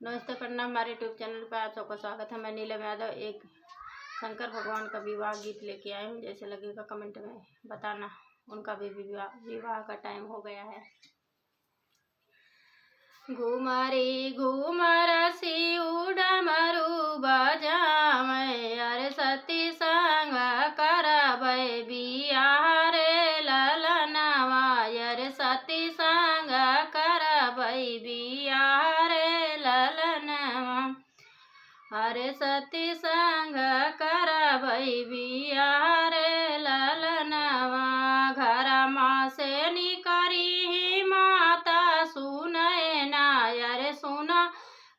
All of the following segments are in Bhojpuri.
नमस्ते प्रणाम। हमारे यूट्यूब चैनल पर आप सबका स्वागत है। मैं नीलम यादव एक शंकर भगवान का विवाह गीत लेके आई हूँ। जैसे लगेगा कमेंट में बताना। उनका भी विवाह का टाइम हो गया है। घुमरी घुमर शिव डमरू बजावे, अरे सती संग करबै बियाह रे ललनवा, अरे सती संग करबै बियाह रे ललनवा, अरे सती संग करबै बियाह रे ललनवा। घरमा से निकरी माता सुनै ना, अरे सुना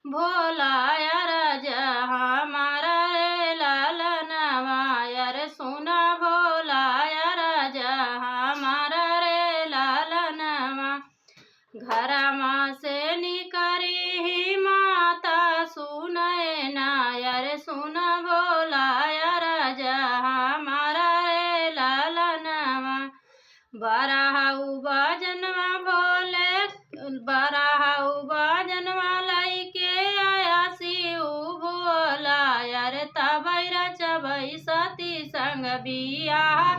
भोला अरज हमारा रे ललनवा, अरे सुना भोला अरज हमारा रे ललनवा। घरमा से निकरी माता सुनै ना, अरे सुना भोला अरज हमारा रे ललनवा। बराहु बजनवा भोले बराहु बजनवा लैके आया शिव भोला, अरे तबै रचबै सती संग बियाह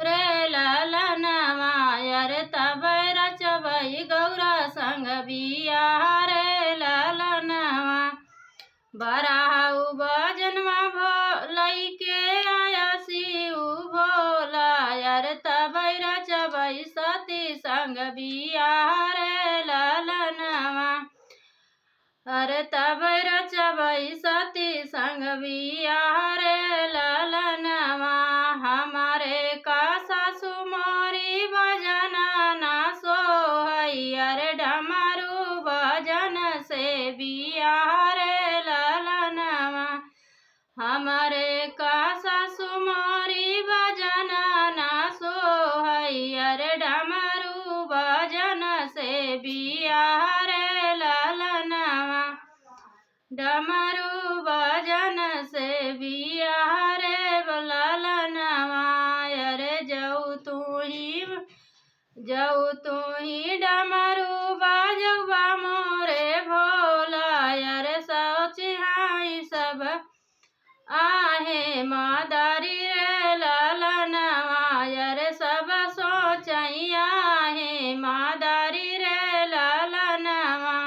रे ललनवा, अरे तबै रचबै गौरा संग बियाह रे ललनवा। बराहु बजनवा लैके आया शिव भोला, अरे तबै रचबै सती संग बियाह रे ललनवा, अरे तबै रचबै सती संग बियाह रे ललनवा। हमारे का सासु मोरी भजन ना सोहै, अरे डमरू भजन से बियाह रे ललनवा। हमारे का सासु मोरी भजन ना सोहै, अरे डमरू भजन से बियाह रे ललनवा, डमरू भजन से बियाह रे ललनवा। अरे जऊ तू ही डमरू बजवा मोरे भोला, अरे सोची हाई सब आहे मादारी रे ललनवा, अरे सब सोचई आहे मादारी रे ललनवा,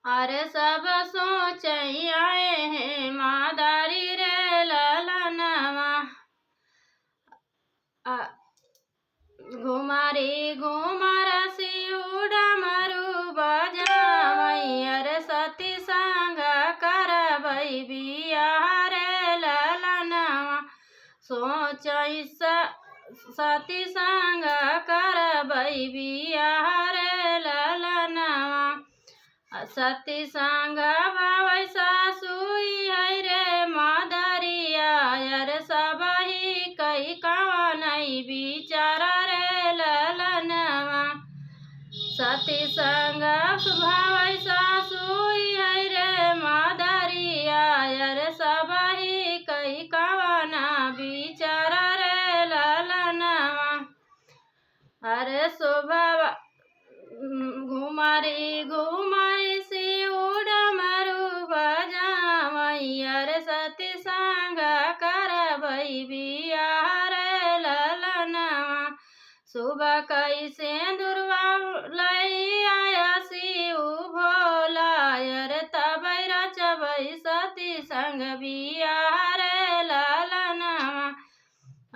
अरे सब सोचई आए हैं मादारी रे ललनवा। घुमरी घुमर शिव डमरू बजावै, अरे सती संग करबै बियाह रे ललनवा। सोचै सती संग करबै बियाह रे ललनवा। सती संग भावै सासुई है रे मादरिया, अरे सबही कई कवनै बिचार रे ललनवा। सती संग भावै सासुई है रे मादरिया, अरे सबही कई कवना बिचार रे ललनवा, अरे शोभा। घुमरी घुमरी शिव डमरू बजावै, अरे सती संग करबै बियाह रे ललनवा। सुबह कैसे दुर्वा लै आया शिव भोला, अरे तबै रचबै सती संग बियाह रे ललनवा,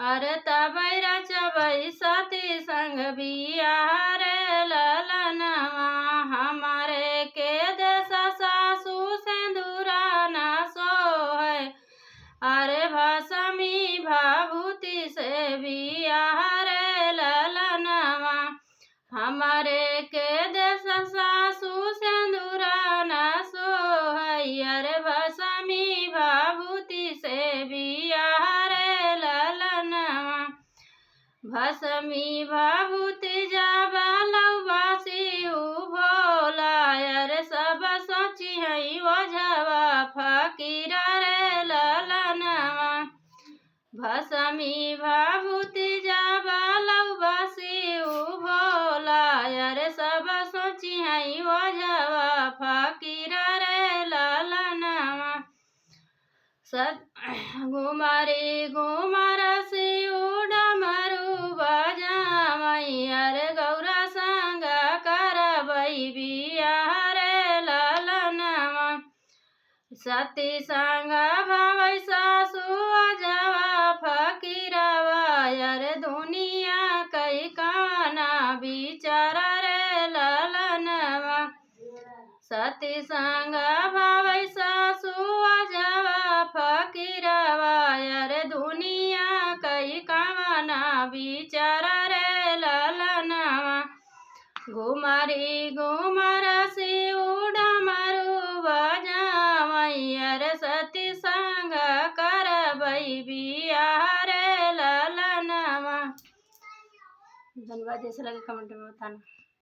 अरे तबै रचबै सती संग बियाह रे ललनवा। हमारे के देश सासु सिंदूरा ना सोहै, अरे भसमी भाभूति से बियाह रे ललनवा। हमारे के देश सासु सिंदूरा ना सोहै, अरे भसमी भाभूति से बियाह रे ललनवा। भसमी भाभूति जाबा लौबा शिव भोला, अरे सब सोची है ओझवा फकीर रे ललनवा। भसमी भाभूति जाबा लौबा शिव भोला, अरे सब सोची है ओझवा फकीर सत घुमारी घुमारा से डमरू बजावई अरे गौरा संग करबई बियाह रे ललनवा सती संग भवै सासु अजवा फकीरवा अरे दुनिया कई काना बिचार रे ललनवा सती संग भवै सासु अजवा फकीरवा अरे दुनिया कई काना बिचार रे ललनवा घुमारी घुमारा से डमरू बजावई अरे सती संग करबई बियाह रे ललनवा। धन्यवाद। जैसे लगे कमेंट में बताना।